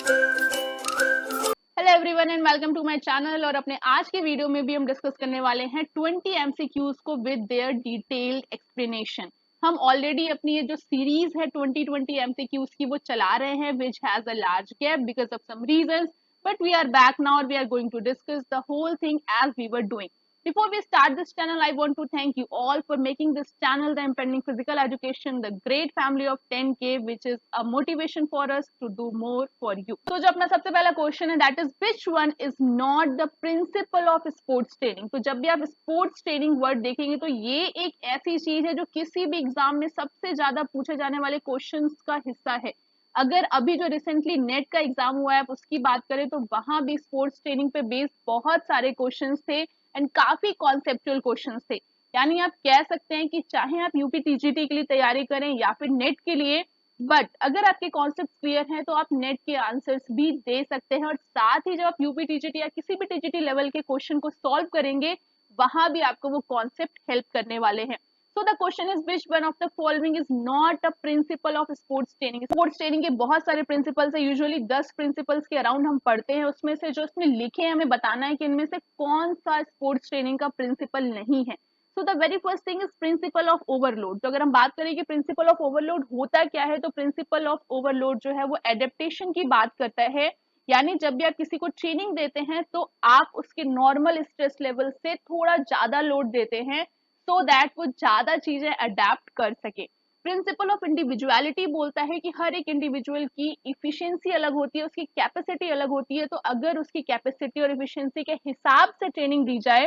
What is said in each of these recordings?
Hello everyone and welcome to my channel. और अपने आज के वीडियो में भी हम डिस्कस करने वाले हैं 20 एमसीक्यूज को विद देयर डिटेल्ड एक्सप्लेनेशन। हम ऑलरेडी अपनी ये जो सीरीज है 20 एमसीक्यूज की वो चला रहे हैं which has a large gap because of some reasons, but we are back now और we are going to discuss the whole thing as we were doing. Before we start this channel, I want to thank you all for making this channel the Impending Physical Education, the great family of 10K, which is a motivation for us to do more for you. तो जो अपना सबसे पहला question है that is which one is not the principle of sports training. तो जब भी आप sports training वर्ड देखेंगे तो ये एक ऐसी चीज है जो किसी भी एग्जाम में सबसे ज्यादा पूछे जाने वाले क्वेश्चंस का हिस्सा है. अगर अभी जो रिसेंटली नेट का एग्जाम हुआ है आप उसकी बात करें तो वहां भी स्पोर्ट्स ट्रेनिंग पे बेस्ड बहुत सारे क्वेश्चंस थे एंड काफी कॉन्सेप्चुअल क्वेश्चंस थे. यानी आप कह सकते हैं कि चाहे आप यूपी टीजीटी के लिए तैयारी करें या फिर नेट के लिए, बट अगर आपके कॉन्सेप्ट क्लियर हैं तो आप नेट के आंसर्स भी दे सकते हैं. और साथ ही जब आप यूपी टीजीटी या किसी भी टीजीटी लेवल के क्वेश्चन को सॉल्व करेंगे वहां भी आपको वो कॉन्सेप्ट हेल्प करने वाले हैं. So the question is which one of the following is not a principle of sports training. Sports training के बहुत सारे प्रिंसिपल्स है, यूजुअली 10 प्रिंसिपल्स के अराउंड हम पढ़ते हैं. उसमें से जो इसमें लिखे हैं हमें बताना है कि इनमें से कौन सा स्पोर्ट्स ट्रेनिंग का प्रिंसिपल नहीं है. So the very first thing is principle of overload. तो अगर हम बात करें कि प्रिंसिपल ऑफ ओवरलोड होता क्या है, तो प्रिंसिपल ऑफ ओवरलोड जो है वो एडेप्टेशन की बात करता है. यानी जब भी आप किसी को ट्रेनिंग देते हैं तो आप उसके नॉर्मल स्ट्रेस लेवल से थोड़ा ज्यादा लोड देते हैं सो दैट वो ज्यादा चीजें अडेप्ट कर सके. प्रिंसिपल ऑफ इंडिविजुअलिटी बोलता है कि हर एक इंडिविजुअल की इफिशिएंसी अलग होती है, उसकी कैपेसिटी अलग होती है. तो अगर उसकी कैपेसिटी और इफिशिएंसी के हिसाब से ट्रेनिंग दी जाए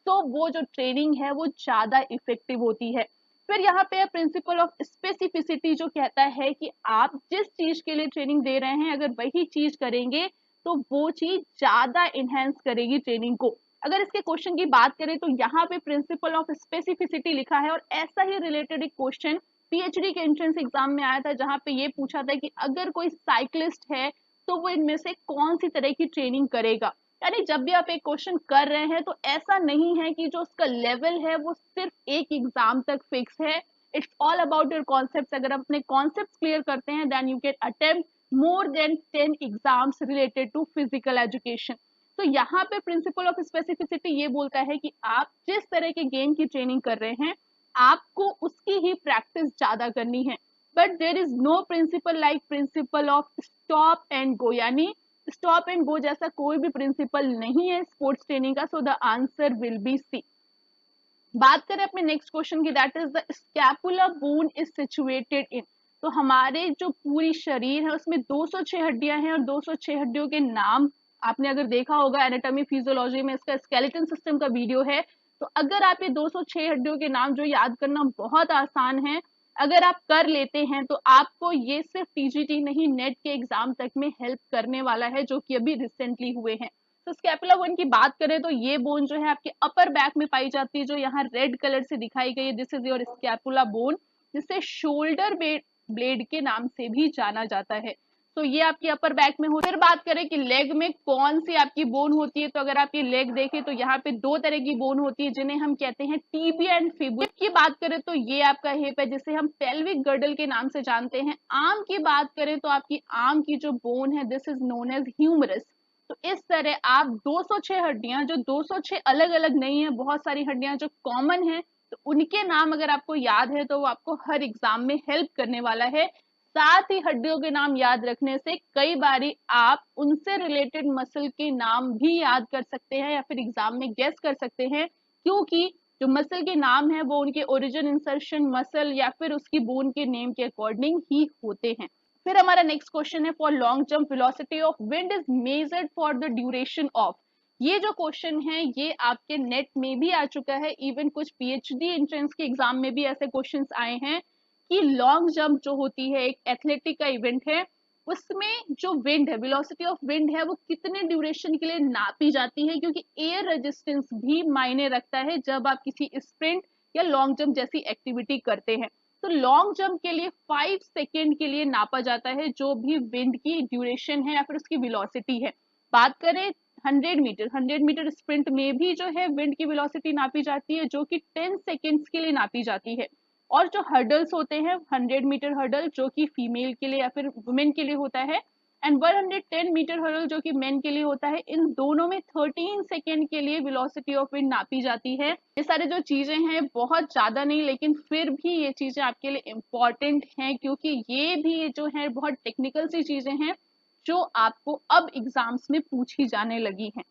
तो वो जो ट्रेनिंग है वो ज्यादा इफेक्टिव होती है. फिर यहाँ पे प्रिंसिपल ऑफ स्पेसिफिसिटी जो कहता है कि आप जिस चीज के लिए ट्रेनिंग दे रहे हैं अगर वही चीज करेंगे तो वो चीज ज्यादा इनहेंस करेगी ट्रेनिंग को. अगर इसके क्वेश्चन की बात करें तो यहाँ पे प्रिंसिपल ऑफ स्पेसिफिसिटी लिखा है और ऐसा ही रिलेटेड एक क्वेश्चन पीएचडी के एंट्रेंस एग्जाम में आया था जहां पे ये पूछा था कि अगर कोई साइक्लिस्ट है तो वो इनमें से कौन सी तरह की ट्रेनिंग करेगा. यानी जब भी आप एक क्वेश्चन कर रहे हैं तो ऐसा नहीं है कि जो उसका लेवल है वो सिर्फ एक एग्जाम तक फिक्स है. It's all about your concept. अगर आप अपने कॉन्सेप्ट क्लियर करते हैं then you can attempt more than 10 exams related to physical education. तो यहाँ पे प्रिंसिपल ऑफ स्पेसिफिसिटी ये बोलता है कि आप जिस तरह के गेम की ट्रेनिंग कर रहे हैं आपको उसकी ही प्रैक्टिस ज्यादा करनी है. But there is no principle like principle of stop and go. यानी स्टॉप एंड गो जैसा कोई भी प्रिंसिपल नहीं है स्पोर्ट्स ट्रेनिंग का. So the answer will be C. बात करें अपने नेक्स्ट क्वेश्चन की that is the scapula bone is situated in. तो हमारे जो पूरी शरीर है उसमें 206 हड्डियां हैं और 206 हड्डियों के नाम आपने अगर देखा होगा एनाटॉमी फिजियोलॉजी में इसका स्केलेटन सिस्टम का वीडियो है. तो अगर आप ये 206 हड्डियों के नाम जो याद करना बहुत आसान है अगर आप कर लेते हैं तो आपको ये सिर्फ टीजीटी नहीं नेट के एग्जाम तक में हेल्प करने वाला है जो कि अभी रिसेंटली हुए हैं. तो स्कैपुला बोन की बात करें तो ये बोन जो है आपके अपर बैक में पाई जाती है जो यहाँ रेड कलर से दिखाई गई है. This is your scapula bone जिसे शोल्डर ब्लेड के नाम से भी जाना जाता है. तो ये आपकी अपर बैक में हो. फिर बात करें कि लेग में कौन सी आपकी बोन होती है, तो अगर आप ये लेग देखें तो यहाँ पे दो तरह की बोन होती है जिन्हें हम कहते हैं टीबिया एंड फिबुला. हिप की बात करें तो ये आपका हिप है जिसे हम पेल्विक गर्डल के नाम से जानते हैं. आर्म की बात करें तो आपकी आर्म की जो बोन है this is known as humerus. तो इस तरह आप 206 हड्डियां जो 206 अलग अलग नहीं है, बहुत सारी हड्डियां जो कॉमन है तो उनके नाम अगर आपको याद है तो वो आपको हर एग्जाम में हेल्प करने वाला है. साथ ही हड्डियों के नाम याद रखने से कई बारी आप उनसे रिलेटेड मसल के नाम भी याद कर सकते हैं या फिर एग्जाम में गेस कर सकते हैं क्योंकि जो मसल के नाम है वो उनके ओरिजिन इंसर्शन मसल या फिर उसकी बोन के नेम के अकॉर्डिंग ही होते हैं. फिर हमारा नेक्स्ट क्वेश्चन है for long jump velocity of wind is measured for the duration of. ये जो क्वेश्चन है ये आपके नेट में भी आ चुका है. इवन कुछ पीएचडी एंट्रेंस के एग्जाम में भी ऐसे क्वेश्चंस आए हैं कि लॉन्ग जंप जो होती है एक एथलेटिक का इवेंट है उसमें जो विंड है वेलोसिटी ऑफ विंड है वो कितने ड्यूरेशन के लिए नापी जाती है क्योंकि एयर रेजिस्टेंस भी मायने रखता है जब आप किसी स्प्रिंट या लॉन्ग जंप जैसी एक्टिविटी करते हैं. तो लॉन्ग जंप के लिए 5 सेकेंड के लिए नापा जाता है जो भी विंड की ड्यूरेशन है या फिर उसकी वेलोसिटी है. बात करें 100 मीटर स्प्रिंट में भी जो है विंड की वेलोसिटी नापी जाती है जो कि 10 सेकेंड्स के लिए नापी जाती है. और जो हर्डल्स होते हैं 100 मीटर हर्डल जो कि फीमेल के लिए या फिर वुमेन के लिए होता है एंड 110 मीटर हर्डल जो कि मेन के लिए होता है, इन दोनों में 13 सेकेंड के लिए वेलोसिटी ऑफ विंड नापी जाती है। ये सारे जो चीजें हैं बहुत ज्यादा नहीं, लेकिन फिर भी ये चीजें आपके लिए इम्पोर्टेंट हैं, क्योंकि ये भी जो है बहुत टेक्निकल सी चीजें हैं जो आपको अब एग्जाम्स में पूछी जाने लगी हैं।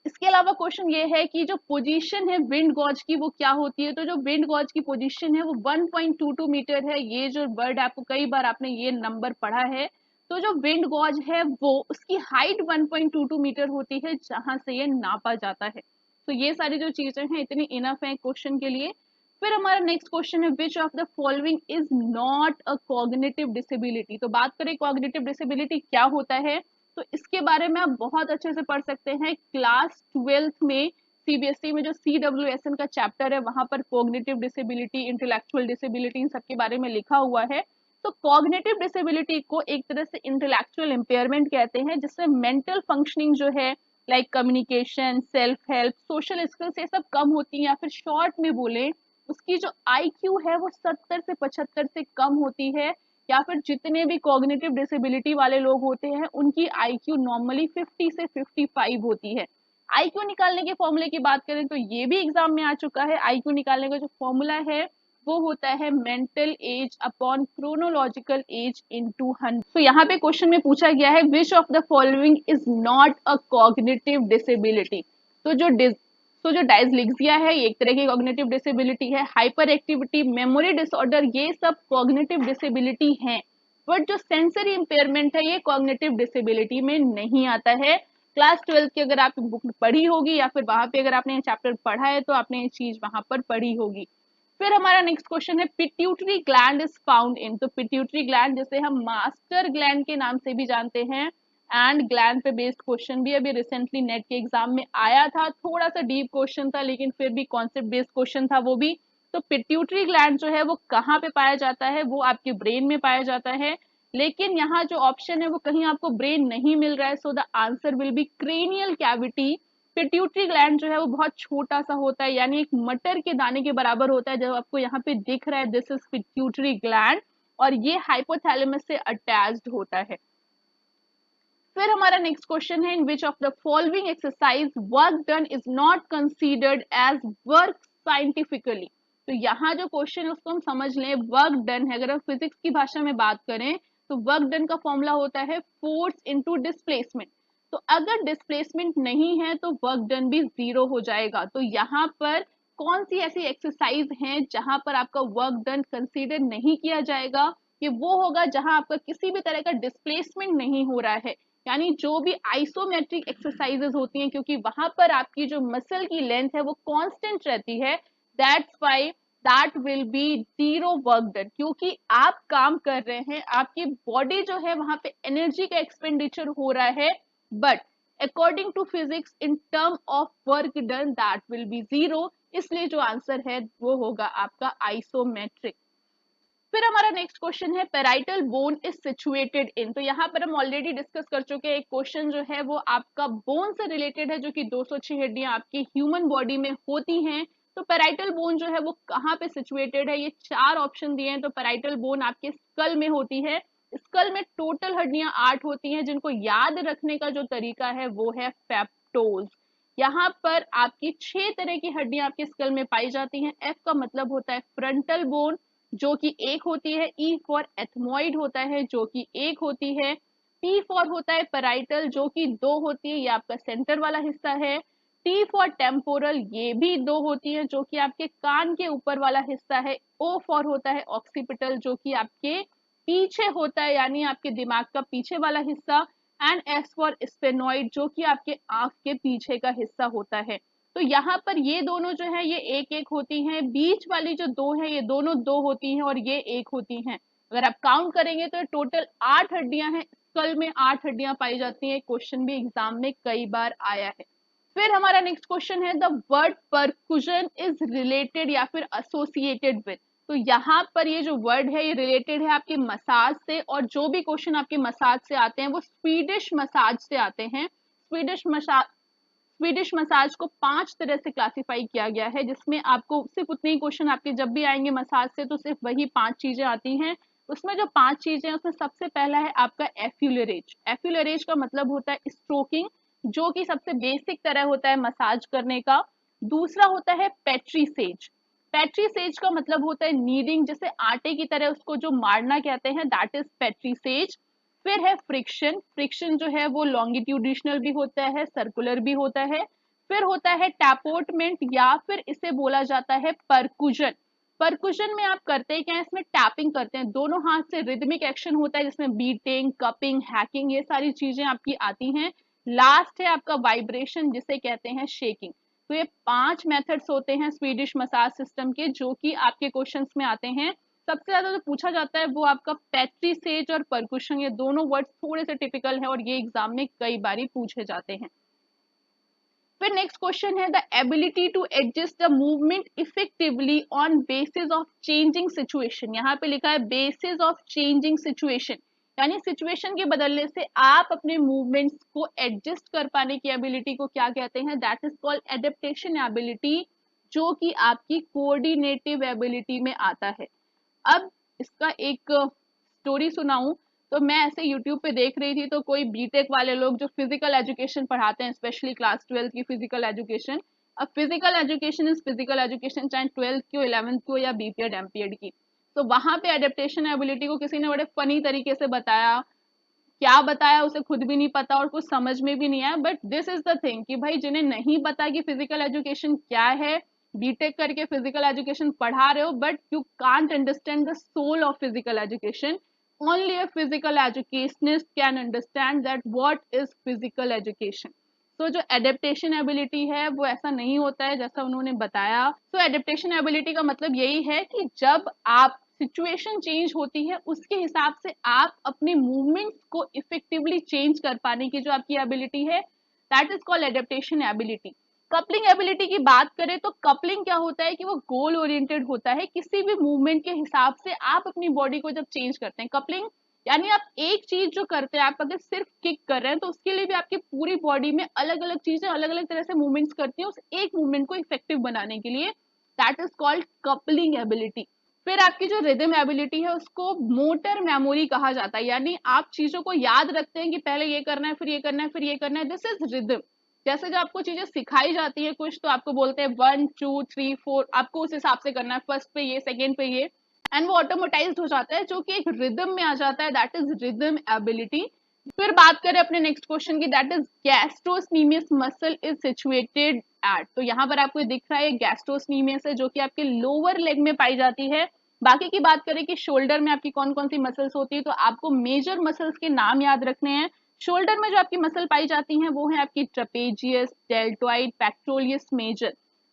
इसके अलावा क्वेश्चन ये है कि जो पोजीशन है विंड गॉज की वो क्या होती है। तो जो विंड गॉज की पोजीशन है वो 1.22 मीटर है। ये जो वर्ड आपको कई बार आपने ये नंबर पढ़ा है। तो जो विंड गॉज है वो उसकी हाइट 1.22 मीटर होती है जहां से ये नापा जाता है। तो ये सारी जो चीजें हैं इतनी इनफ है क्वेश्चन के लिए। फिर हमारा नेक्स्ट क्वेश्चन है विच of the following is not a cognitive disability. तो बात करें कॉग्निटिव डिसेबिलिटी क्या होता है, तो इसके बारे में आप बहुत अच्छे से पढ़ सकते हैं क्लास 12th में। सीबीएसई में जो CWSN का चैप्टर है वहां पर कॉग्निटिव डिसेबिलिटी, इंटेलेक्चुअल डिसेबिलिटी, इन सबके बारे में लिखा हुआ है। तो कॉग्निटिव डिसेबिलिटी को एक तरह से इंटेलेक्चुअल इम्पेयरमेंट कहते हैं, जिसमें मेंटल फंक्शनिंग जो है like communication, self help, social skills ये सब कम होती है, या फिर शॉर्ट में बोले उसकी जो IQ है वो 70 से 75 से कम होती है। या फिर जितने भी कॉग्निटिव डिसेबिलिटी वाले लोग होते हैं उनकी IQ नॉर्मली 50 से 55 होती है। IQ निकालने के फॉर्मूले की बात करें तो ये भी एग्जाम में आ चुका है। IQ निकालने का जो फॉर्मूला है वो होता है mental as upon chronological age into 100। तो यहाँ पे क्वेश्चन में पूछा गया है विच of the following is not a cognitive disability. तो जो डायस्लेक्सिया है ये एक तरह की कॉग्निटिव डिसेबिलिटी है। हाइपर एक्टिविटी, मेमोरी डिसऑर्डर, ये सब कॉग्निटिव डिसेबिलिटी हैं। बट जो सेंसरी इंपेयरमेंट है ये कॉग्निटिव डिसेबिलिटी में नहीं आता है। क्लास 12 की अगर आप बुक पढ़ी होगी या फिर वहां पे अगर आपने ये चैप्टर पढ़ा है तो आपने ये चीज वहां पर पढ़ी होगी। फिर हमारा नेक्स्ट क्वेश्चन है pituitary gland is found in. तो पिट्यूटरी ग्लैंड जिसे हम मास्टर ग्लैंड के नाम से भी जानते हैं, एंड ग्लैंड पे बेस्ड क्वेश्चन भी अभी रिसेंटली नेट के एग्जाम में आया था। थोड़ा सा डीप क्वेश्चन था लेकिन फिर भी कॉन्सेप्ट बेस्ड क्वेश्चन था वो भी। तो पिट्यूटरी ग्लैंड जो है वो कहाँ पे पाया जाता है, वो आपके ब्रेन में पाया जाता है। लेकिन यहाँ जो ऑप्शन है वो कहीं आपको ब्रेन नहीं मिल रहा है, so the answer will B cranial cavity. Pituitary gland जो है वो बहुत छोटा सा होता है, यानी एक मटर के दाने के बराबर होता है। जब आपको यहाँ पे दिख रहा है दिस इज पिट्यूटरी ग्लैंड, और ये हाइपोथैलेमस से अटैच्ड होता है। फिर हमारा नेक्स्ट क्वेश्चन है in which of the following exercise work done is not considered as work scientifically. तो यहाँ जो क्वेश्चन है उसको हम समझ लें। वर्क डन है, अगर हम फिजिक्स की भाषा में बात करें तो वर्क डन का फॉर्मूला होता है फोर्स इनटू डिस्प्लेसमेंट। तो अगर डिस्प्लेसमेंट नहीं है तो वर्क डन भी जीरो हो जाएगा। तो यहाँ पर कौन सी ऐसी एक्सरसाइज है जहां पर आपका वर्क डन कंसीडर नहीं किया जाएगा, ये वो होगा जहां आपका किसी भी तरह का डिस्प्लेसमेंट नहीं हो रहा है, यानी जो भी आइसोमेट्रिक एक्सरसाइजेस होती हैं, क्योंकि वहां पर आपकी जो मसल की लेंथ है वो कांस्टेंट रहती है। That's why that will be zero work done, क्योंकि आप काम कर रहे हैं, आपकी बॉडी जो है वहां पे एनर्जी का एक्सपेंडिचर हो रहा है, but according to physics in term of work done that will be zero. इसलिए जो आंसर है वो होगा आपका आइसोमेट्रिक। फिर हमारा नेक्स्ट क्वेश्चन है parietal bone is situated in. तो यहाँ पर हम ऑलरेडी डिस्कस कर चुके हैं। एक क्वेश्चन जो है वो आपका बोन से रिलेटेड है, जो कि 206 हड्डियां आपकी ह्यूमन बॉडी में होती हैं। तो पेराइटल बोन जो है वो कहाँ पे सिचुएटेड है, ये चार ऑप्शन दिए हैं। तो पेराइटल बोन आपके स्कल में होती है। स्कल में टोटल हड्डियां 8 होती हैं, जिनको याद रखने का जो तरीका है वो है पेप्टोज। यहाँ पर आपकी 6 तरह की हड्डियां आपके स्कल में पाई जाती हैं। एफ का मतलब होता है फ्रंटल बोन जो कि एक होती है। ई फॉर एथमोइड होता है जो कि एक होती है। पी फॉर होता है पेराइटल जो कि दो होती है, ये आपका सेंटर वाला हिस्सा है। टी फॉर टेम्पोरल, ये भी दो होती है जो कि आपके कान के ऊपर वाला हिस्सा है। ओ फॉर होता है ऑक्सीपिटल जो कि आपके पीछे होता है, यानी आपके दिमाग का पीछे वाला हिस्सा। एंड एस फॉर स्पेनोइड जो कि आपके आंख के पीछे का हिस्सा होता है। तो यहाँ पर ये दोनों जो है ये एक एक होती हैं, बीच वाली जो दो है ये दोनों दो होती हैं और ये एक होती हैं। अगर आप काउंट करेंगे तो टोटल 8 हड्डियां हैं। स्कल में 8 हड्डियां पाई जाती हैं। क्वेश्चन भी एग्जाम में कई बार आया है। फिर हमारा नेक्स्ट क्वेश्चन है द वर्ड परकुशन इज रिलेटेड या फिर एसोसिएटेड विद। तो यहाँ पर ये जो वर्ड है ये रिलेटेड है आपके मसाज से, और जो भी क्वेश्चन आपके मसाज से आते हैं वो स्वीडिश मसाज से आते हैं। स्वीडिश मसाज को 5 तरह से क्लासिफाई किया गया है, जिसमें आपको सिर्फ उतने ही क्वेश्चन आपके जब भी आएंगे मसाज से तो सिर्फ वही 5 चीजें आती हैं। उसमें जो 5 चीजें हैं उसमें सबसे पहला है आपका एफ्यूलरेज। एफ्यूलरेज का मतलब होता है स्ट्रोकिंग, जो कि सबसे बेसिक तरह होता है मसाज करने का। दूसरा होता है पेट्री सेज। पेट्री सेज का मतलब होता है नीडिंग, जैसे आटे की तरह उसको जो मारना कहते हैं, दैट इज पेट्री सेज। फिर है फ्रिक्शन। फ्रिक्शन जो है वो लॉन्गिट्यूडिशनल भी होता है, सर्कुलर भी होता है। फिर होता है टैपोटमेंट, या फिर इसे बोला जाता है परकुजन। परकुशन में आप करते क्या है, इसमें टैपिंग करते हैं, दोनों हाथ से रिदमिक एक्शन होता है जिसमें बीटिंग, कपिंग, हैकिंग, ये सारी चीजें आपकी आती हैं। लास्ट है आपका वाइब्रेशन, जिसे कहते हैं शेकिंग। तो ये 5 मेथड्स होते हैं स्वीडिश मसाज सिस्टम के, जो कि आपके क्वेश्चंस में आते हैं। सबसे ज्यादा जो पूछा जाता है वो आपका पेट्री सेज और परकुशन, ये दोनों वर्ड्स थोड़े से टिपिकल है और ये एग्जाम में कई बार पूछे जाते हैं। फिर नेक्स्ट क्वेश्चन है the ability to adjust the movement effectively on basis of changing situation. यहाँ पे लिखा है बेसिस ऑफ चेंजिंग सिचुएशन, यानी सिचुएशन के बदलने से आप अपने मूवमेंट्स को एडजस्ट कर पाने की एबिलिटी को क्या कहते हैं, that is called adaptation ability, जो कि आपकी कोऑर्डिनेटिव एबिलिटी में आता है। अब इसका एक स्टोरी सुनाऊं, तो मैं ऐसे यूट्यूब पे देख रही थी, तो कोई बीटेक वाले लोग जो फिजिकल एजुकेशन पढ़ाते हैं, स्पेशली क्लास 12 की फिजिकल एजुकेशन। अब physical education is physical education, चाहे 12th की हो, 11th की हो, या बीपीएड एमपीएड की। तो वहां पे एडेप्टेशन एबिलिटी को किसी ने बड़े फनी तरीके से बताया, क्या बताया उसे खुद भी नहीं पता और कुछ समझ में भी नहीं आया। But this is the thing कि भाई जिन्हें नहीं पता कि फिजिकल एजुकेशन क्या है, बीटेक करके फिजिकल एजुकेशन पढ़ा रहे हो, but you can't understand the soul of physical education. Only a physical educationist can understand that what is physical education. तो जो एडेप्टेशन एबिलिटी है वो ऐसा नहीं होता है जैसा उन्होंने बताया। तो एडेप्टेशन एबिलिटी का मतलब यही है कि जब आप सिचुएशन चेंज होती है उसके हिसाब से आप अपने मूवमेंट्स को इफेक्टिवली चेंज कर पाने की जो आपकी एबिलिटी है, that is called adaptation ability. Coupling ability की बात करें तो कपलिंग क्या होता है कि वो गोल ओरिएंटेड होता है, किसी भी मूवमेंट के हिसाब से आप अपनी बॉडी को जब चेंज करते हैं। कपलिंग यानी आप एक चीज जो करते हैं, आप अगर सिर्फ किक कर रहे हैं तो उसके लिए भी आपकी पूरी बॉडी में अलग अलग चीजें अलग अलग तरह से मूवमेंट्स करती हैं उस एक मूवमेंट को इफेक्टिव बनाने के लिए, that is called coupling ability. फिर आपकी जो रिदम एबिलिटी है उसको मोटर मेमोरी कहा जाता है, यानी आप चीजों को याद रखते हैं कि पहले ये करना है, फिर ये करना है, फिर ये करना है, दिस इज रिदम। जैसे जब आपको चीजें सिखाई जाती है कुछ, तो आपको बोलते हैं 1 2 3 4, आपको उस हिसाब से करना है, फर्स्ट पे ये, सेकेंड पे ये, एंड वो ऑटोमेटाइज्ड हो जाता है, जो कि एक रिदम में आ जाता है, दैट इज रिदम एबिलिटी। फिर बात करें अपने नेक्स्ट क्वेश्चन की, that is gastrocnemius muscle is situated at. तो यहाँ पर आपको दिख रहा है गैस्ट्रोस्मीमियस है, जो कि आपके लोअर लेग में पाई जाती है। बाकी की बात करें कि शोल्डर में आपकी कौन कौन सी मसल्स होती है, तो आपको मेजर मसल्स के नाम याद रखने हैं। शोल्डर में जो आपकी मसल पाई जाती हैं वो है आपकी trapezius, deltoid, pectoralis major.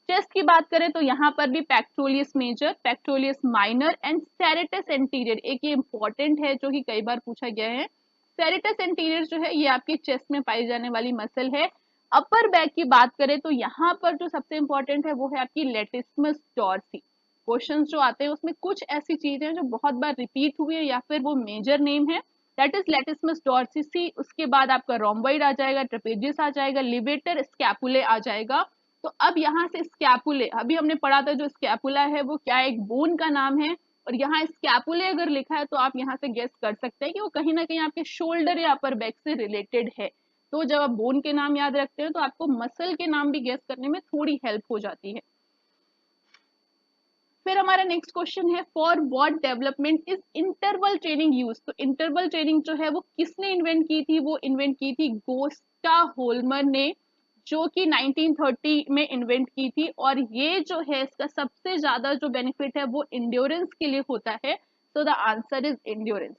Chest की बात करें तो यहाँ पर भी pectoralis major, pectoralis minor and serratus anterior. एक ये इंपॉर्टेंट है जो कि कई बार पूछा गया है। सेरेटस एंटीरियर जो है ये आपकी चेस्ट में पाई जाने वाली मसल है। अपर बैक की बात करें तो यहाँ पर जो सबसे इंपॉर्टेंट है वो है आपकी लेटिस्मस डॉर्सी। क्वेश्चंस जो आते हैं उसमें कुछ ऐसी चीजें जो बहुत बार रिपीट हुई है या फिर वो मेजर नेम है, दैट इज लेटिस्मस डॉर्सी। उसके बाद आपका रोम्बॉइड आ जाएगा, ट्रेपेजियस आ जाएगा, लिवेटर, स्कैपुले आ जाएगा। तो अब यहाँ से स्कैपुले, अभी हमने पढ़ा था जो स्कैपुला है वो क्या एक बोन का नाम है, और यहाँ स्कैपुले अगर लिखा है तो आप यहाँ से गेस कर सकते हैं कि वो कहीं ना कहीं आपके शोल्डर या अपर बैक से रिलेटेड है। तो जब आप बोन के नाम याद रखते हैं तो आपको मसल के नाम भी गेस करने में थोड़ी हेल्प हो जाती है। फिर हमारा नेक्स्ट क्वेश्चन है for what development is interval training use. तो इंटरवल ट्रेनिंग जो है वो किसने इन्वेंट की थी, वो इन्वेंट की थी गोस्टा होल्मर ने, जो कि 1930 में इन्वेंट की थी। और ये जो है इसका सबसे ज्यादा जो बेनिफिट है वो इंड्योरेंस के लिए होता है। So the answer is endurance.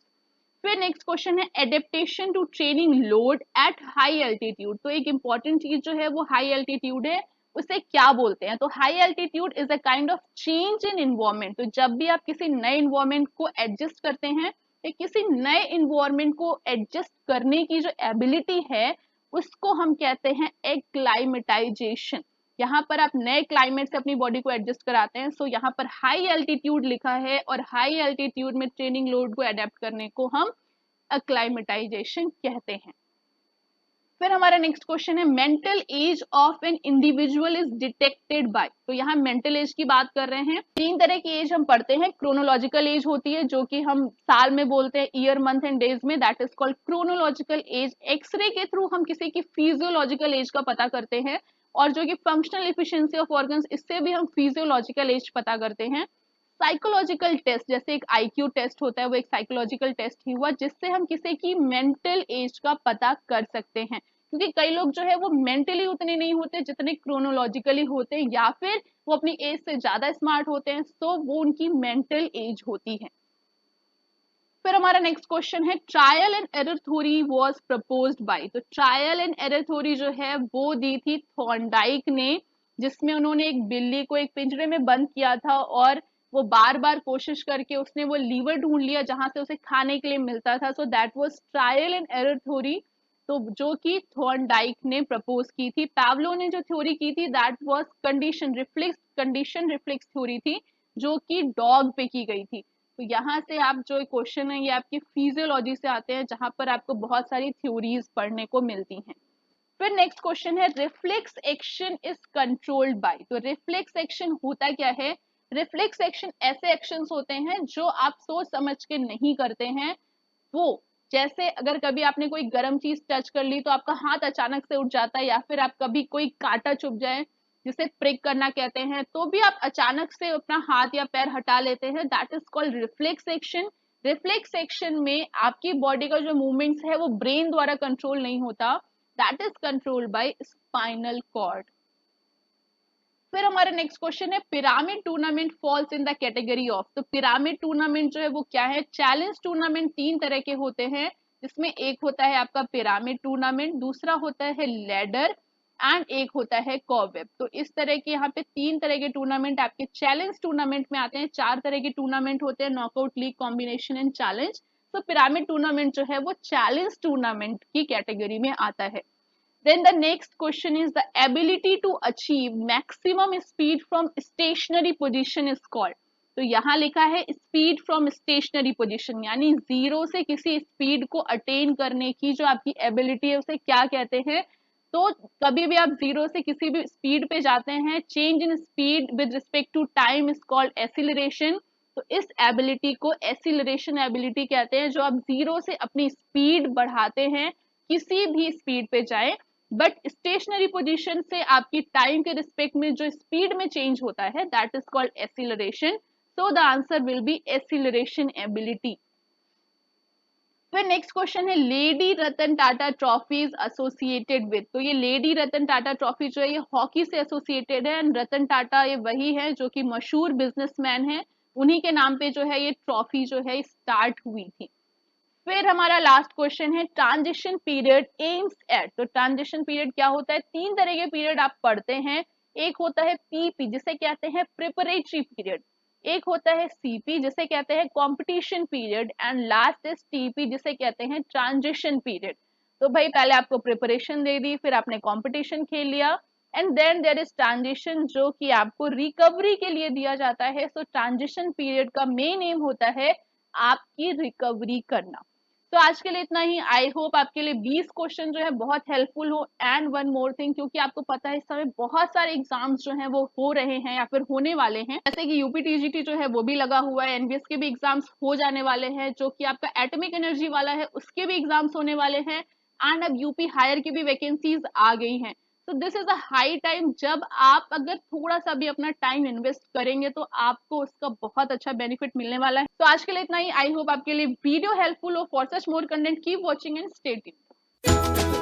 फिर नेक्स्ट क्वेश्चन है adaptation to training load at high altitude. तो एक इंपॉर्टेंट चीज जो है वो हाई एल्टीट्यूड है, उसे क्या बोलते हैं, तो high altitude is a kind of change in environment. तो जब भी आप किसी नए इन्वायरमेंट को एडजस्ट करते हैं या किसी नए इन्वायरमेंट को एडजस्ट करने की जो एबिलिटी है उसको हम कहते हैं एक्लाइमेटाइजेशन। यहाँ पर आप नए क्लाइमेट से अपनी बॉडी को एडजस्ट कराते हैं। सो यहाँ पर हाई एल्टीट्यूड लिखा है और हाई एल्टीट्यूड में ट्रेनिंग लोड को अडेप्ट करने को हम एक्लाइमेटाइजेशन कहते हैं। फिर हमारा नेक्स्ट क्वेश्चन है mental as of an individual is detected by. तो यहाँ मेंटल एज की बात कर रहे हैं। तीन तरह की एज हम पढ़ते हैं। क्रोनोलॉजिकल एज होती है जो कि हम साल में बोलते हैं, ईयर मंथ एंड डेज में, that is called chronological age. X-ray के थ्रू हम किसी की फिजियोलॉजिकल एज का पता करते हैं, और जो कि फंक्शनल एफिशिएंसी ऑफ ऑर्गन्स, इससे भी हम फिजियोलॉजिकल एज पता करते हैं। साइकोलॉजिकल टेस्ट, जैसे एक आईक्यू टेस्ट होता है, वो एक साइकोलॉजिकल टेस्ट ही हुआ जिससे हम किसी की मेंटल एज का पता कर सकते हैं, क्योंकि कई लोग जो है वो मेंटली उतने नहीं होते जितने क्रोनोलॉजिकली होते हैं, या फिर वो अपनी एज से ज्यादा स्मार्ट होते हैं, तो वो उनकी मेंटल एज होती है। फिर हमारा नेक्स्ट क्वेश्चन है trial and error theory was proposed by. तो ट्रायल एंड एरर थ्योरी जो है वो दी थी थॉर्नडाइक ने, जिसमें उन्होंने एक बिल्ली को एक पिंजरे में बंद किया था, और वो बार बार कोशिश करके उसने वो लीवर ढूंढ लिया जहां से उसे खाने के लिए मिलता था। So that was trial and error theory, तो जो कि थॉर्नडाइक ने प्रपोज की थी। पैवलो ने जो थ्योरी की थी that was condition reflex theory थी, जो कि डॉग पे की गई थी। तो यहाँ से आप जो क्वेश्चन है ये आपकी फिजियोलॉजी से आते हैं, जहां पर आपको बहुत सारी थ्योरीज पढ़ने को मिलती हैं। फिर नेक्स्ट क्वेश्चन है reflex action is controlled bye. तो रिफ्लेक्स एक्शन होता क्या है? रिफ्लेक्स एक्शन ऐसे एक्शंस होते हैं जो आप सोच समझ के नहीं करते हैं। वो जैसे अगर कभी आपने कोई गर्म चीज टच कर ली तो आपका हाथ अचानक से उठ जाता है, या फिर आप कभी कोई कांटा चुभ जाए जिसे प्रिक करना कहते हैं, तो भी आप अचानक से अपना हाथ या पैर हटा लेते हैं, that is called reflex action. Reflex action में आपकी बॉडी का जो मूवमेंट्स है वो ब्रेन द्वारा कंट्रोल नहीं होता, that is controlled by spinal cord. फिर हमारा नेक्स्ट क्वेश्चन है pyramid tournament falls in the category of. तो पिरामिड टूर्नामेंट जो है वो क्या है? चैलेंज टूर्नामेंट तीन तरह के होते हैं, जिसमें एक होता है आपका पिरामिड टूर्नामेंट, दूसरा होता है लेडर, एंड एक होता है कॉवेब। तो इस तरह के यहाँ पे तीन तरह के टूर्नामेंट आपके चैलेंज टूर्नामेंट में आते हैं। चार तरह के टूर्नामेंट होते हैं, knockout, league, combination and challenge. तो पिरामिड टूर्नामेंट जो है वो चैलेंज टूर्नामेंट की कैटेगरी में आता है। Then the next question is the ability to achieve maximum speed from stationary position is called. तो यहाँ लिखा है स्पीड फ्रॉम स्टेशनरी पोजीशन, यानी जीरो से किसी स्पीड को अटेन करने की जो आपकी एबिलिटी है उसे क्या कहते हैं? तो कभी भी आप जीरो से किसी भी स्पीड पे जाते हैं, change in speed with respect to time is called acceleration. तो इस एबिलिटी को एसिलरेशन एबिलिटी कहते हैं, जो आप जीरो से अपनी स्पीड बढ़ाते हैं, किसी भी स्पीड पे जाए, बट स्टेशनरी पोजीशन से आपकी टाइम के रिस्पेक्ट में जो स्पीड में चेंज होता है that is called acceleration. So the answer will B acceleration ability. फिर नेक्स्ट क्वेश्चन है lady Ratan Tata trophies associated with. तो ये लेडी रतन टाटा ट्रॉफी जो है ये हॉकी से एसोसिएटेड है, एंड रतन टाटा ये वही है जो कि मशहूर बिजनेसमैन है, उन्हीं के नाम पे जो है ये ट्रॉफी जो है स्टार्ट हुई थी। फिर हमारा लास्ट क्वेश्चन है ट्रांजिशन पीरियड एम्स एट। तो ट्रांजिशन पीरियड क्या होता है? तीन तरह के पीरियड आप पढ़ते हैं। एक होता है पीपी जिसे कहते हैं प्रिपरेटरी पीरियड, एक होता है सीपी जिसे कहते हैं competition period, and last is TP जिसे कहते हैं ट्रांजिशन पीरियड। तो भाई पहले आपको प्रिपरेशन दे दी, फिर आपने कंपटीशन खेल लिया, and then there is transition जो कि आपको रिकवरी के लिए दिया जाता है। सो ट्रांजिशन पीरियड का मेन एम होता है आपकी रिकवरी करना। तो आज के लिए इतना ही। आई होप आपके लिए 20 क्वेश्चन जो है बहुत हेल्पफुल हो। एंड वन मोर थिंग, क्योंकि आपको पता है इस समय बहुत सारे एग्जाम्स जो हैं वो हो रहे हैं या फिर होने वाले हैं, जैसे कि यूपी टीजीटी जो है वो भी लगा हुआ है, एनवीएस के भी एग्जाम्स हो जाने वाले हैं, जो कि आपका एटॉमिक एनर्जी वाला है उसके भी एग्जाम्स होने वाले हैं, एंड अब यूपी हायर की भी वैकेंसीज आ गई हैं। तो this is a high time, जब आप अगर थोड़ा सा भी अपना टाइम इन्वेस्ट करेंगे तो आपको उसका बहुत अच्छा बेनिफिट मिलने वाला है। तो आज के लिए इतना ही। आई होप आपके लिए वीडियो हेल्पफुल हो। For such more content keep watching and stay tuned.